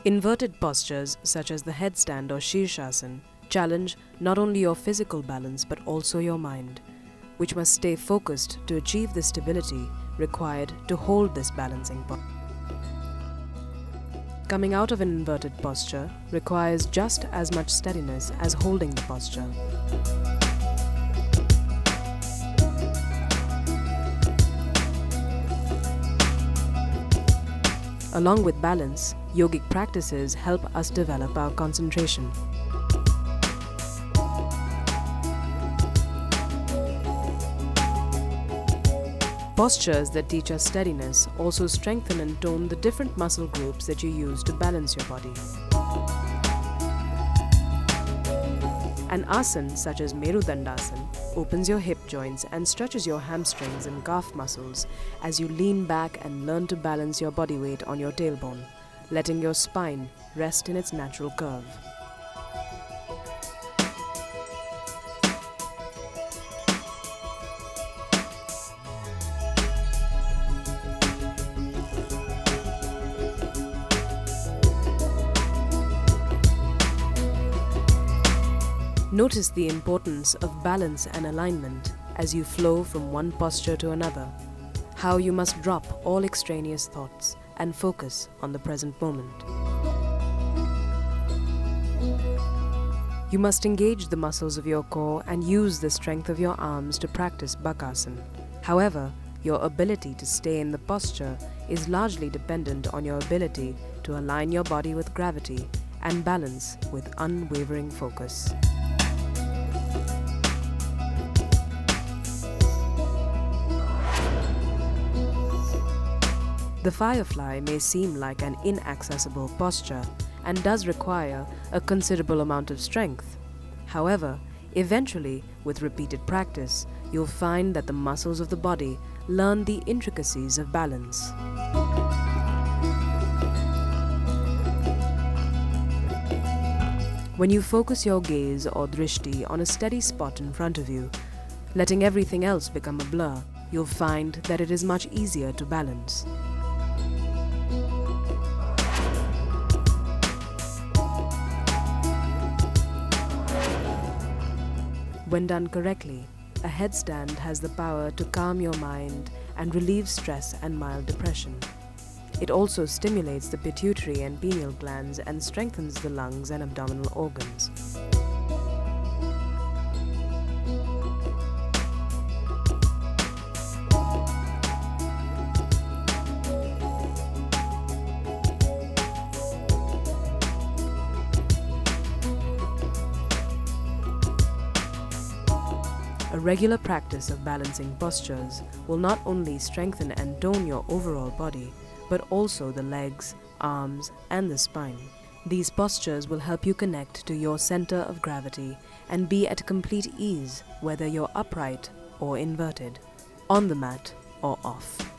Inverted postures such as the headstand or Aasan challenge not only your physical balance but also your mind, which must stay focused to achieve the stability required to hold this balancing posture. Coming out of an inverted posture requires just as much steadiness as holding the posture. Along with balance, yogic practices help us develop our concentration. Postures that teach us steadiness also strengthen and tone the different muscle groups that you use to balance your body. An asana such as Merudandasana opens your hip joints and stretches your hamstrings and calf muscles as you lean back and learn to balance your body weight on your tailbone, letting your spine rest in its natural curve. Notice the importance of balance and alignment as you flow from one posture to another, how you must drop all extraneous thoughts and focus on the present moment. You must engage the muscles of your core and use the strength of your arms to practice Bakasana. However, your ability to stay in the posture is largely dependent on your ability to align your body with gravity and balance with unwavering focus. The firefly may seem like an inaccessible posture and does require a considerable amount of strength. However, eventually, with repeated practice, you'll find that the muscles of the body learn the intricacies of balance. When you focus your gaze or drishti on a steady spot in front of you, letting everything else become a blur, you'll find that it is much easier to balance. When done correctly, a headstand has the power to calm your mind and relieve stress and mild depression. It also stimulates the pituitary and pineal glands and strengthens the lungs and abdominal organs. A regular practice of balancing postures will not only strengthen and tone your overall body, but also the legs, arms, and the spine. These postures will help you connect to your center of gravity and be at complete ease whether you're upright or inverted, on the mat or off.